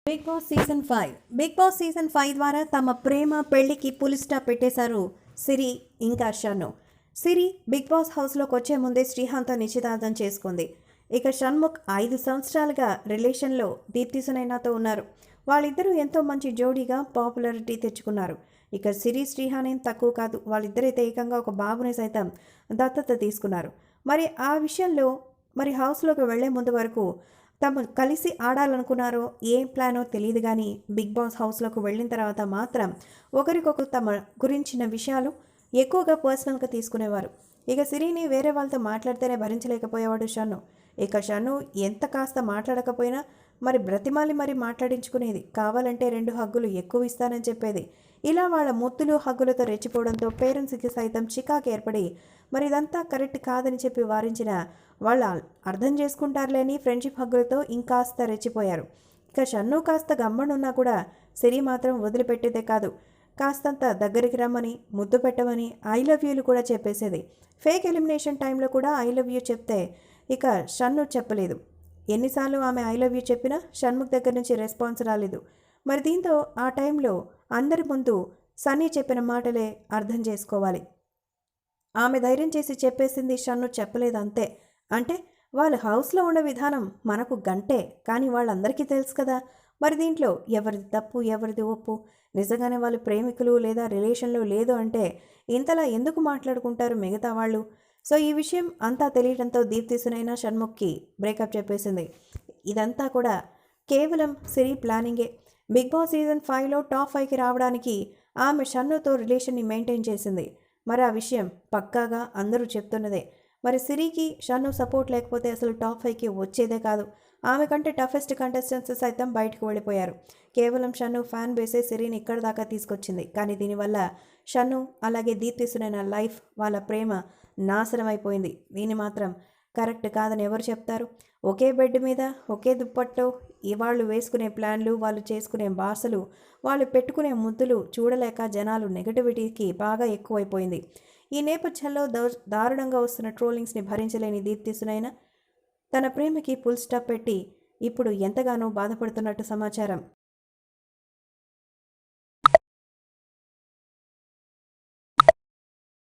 Big boss season 5 ద్వారా తమ ప్రేమ పెళ్లికి పులి స్టాప్ పెట్టేశారు సిరి ఇంకా షన్ను. సిరి బిగ్ బాస్ హౌస్లోకి వచ్చే ముందే శ్రీహాంత్తో నిశ్చితార్థం చేసుకుంది. ఇక షణ్ముఖ్ 5 సంవత్సరాలుగా రిలేషన్లో దీప్తి సునైనాతో ఉన్నారు. వాళ్ళిద్దరూ ఎంతో మంచి జోడీగా పాపులారిటీ తెచ్చుకున్నారు. ఇక సిరి శ్రీహాన్ ఏం తక్కువ కాదు. వాళ్ళిద్దరైతే ఏకంగా ఒక బాబుని సైతం దత్తత తీసుకున్నారు. మరి ఆ విషయంలో హౌస్లోకి వెళ్లే ముందు వరకు తమ కలిసి ఆడాలనుకున్నారో ఏం ప్లానో తెలియదు, కానీ బిగ్ బాస్ హౌస్లోకి వెళ్ళిన తర్వాత మాత్రం ఒకరికొకరు తమ గురించిన విషయాలు ఎక్కువగా పర్సనల్గా తీసుకునేవారు. ఇక సిరిని వేరే వాళ్ళతో మాట్లాడితేనే భరించలేకపోయేవాడు షన్ను. ఇక షన్ను ఎంత కాస్త మాట్లాడకపోయినా బ్రతిమాలి మాట్లాడించుకునేది. కావాలంటే 2 హగ్గులు ఎక్కువ ఇస్తానని చెప్పేది. ఇలా వాళ్ళ ముద్దులు హగ్గులతో రెచ్చిపోవడంతో పేరెంట్స్కి సైతం చికాకు ఏర్పడి ఇదంతా కరెక్ట్ కాదని చెప్పి వారించిన వాళ్ళు అర్థం చేసుకుంటారులే అని ఫ్రెండ్షిప్ హగ్గులతో ఇంకాస్త రెచ్చిపోయారు. ఇక షన్ను కాస్త గమ్మనున్నా కూడా సిరి మాత్రం వదిలిపెట్టేదే కాదు. కాస్తంత దగ్గరికి రమ్మని, ముద్దు పెట్టమని, ఐ లవ్ యూలు కూడా చెప్పేసేది. ఫేక్ ఎలిమినేషన్ టైంలో కూడా ఐ లవ్ యూ చెప్తే ఇక షన్ను చెప్పలేదు. ఎన్నిసార్లు ఆమె ఐ లవ్ యూ చెప్పినా షణ్ముఖ్ దగ్గర నుంచి రెస్పాన్స్ రాలేదు. దీంతో ఆ టైంలో అందరి ముందు సన్నీ చెప్పిన మాటలే అర్థం చేసుకోవాలి. ఆమె ధైర్యం చేసి చెప్పేసింది, షన్ను చెప్పలేదు అంతే. అంటే వాళ్ళు హౌస్లో ఉన్న విధానం మనకు గంటే, కానీ వాళ్ళందరికీ తెలుసు కదా. దీంట్లో ఎవరిది తప్పు, ఎవరిది ఒప్పు? నిజంగానే వాళ్ళు ప్రేమికులు లేదా రిలేషన్లో లేదు అంటే ఇంతలా ఎందుకు మాట్లాడుకుంటారు మిగతా వాళ్ళు? సో ఈ విషయం అంతా తెలియడంతో దీప్తి సునైనా షణ్ముఖ్కి బ్రేకప్ చెప్పేసింది. ఇదంతా కూడా కేవలం సిరి ప్లానింగే. బిగ్ బాస్ సీజన్ 5లో టాప్ 5కి రావడానికి ఆమె షన్నుతో రిలేషన్ని మెయింటైన్ చేసింది. ఆ విషయం పక్కాగా అందరూ చెప్తున్నదే. సిరికి షన్ను సపోర్ట్ లేకపోతే అసలు టాప్ 5కి వచ్చేదే కాదు. ఆమె కంటే టఫెస్ట్ కంటెస్టెంట్స్ సైతం బయటకు వెళ్ళిపోయారు. కేవలం షన్ను ఫ్యాన్ బేసే సిరిని ఇక్కడ దాకా తీసుకొచ్చింది. కానీ దీనివల్ల షన్ను అలాగే దీప్తి సునైన లైఫ్, వాళ్ళ ప్రేమ నాశనం అయిపోయింది. దీన్ని మాత్రం కరెక్ట్ కాదని ఎవరు చెప్తారు? ఒకే బెడ్ మీద ఒకే దుప్పట్లో వాళ్ళు వేసుకునే ప్లాన్లు, వాళ్ళు చేసుకునే భాషలు, వాళ్ళు పెట్టుకునే ముద్దులు చూడలేక జనాలు నెగటివిటీకి బాగా ఎక్కువైపోయింది. ఈ నేపథ్యంలో దారుణంగా వస్తున్న ట్రోలింగ్స్ని భరించలేని దీప్తి సునైన తన ప్రేమకి ఫుల్ స్టాప్ పెట్టి ఇప్పుడు ఎంతగానో బాధపడుతున్నట్టు సమాచారం.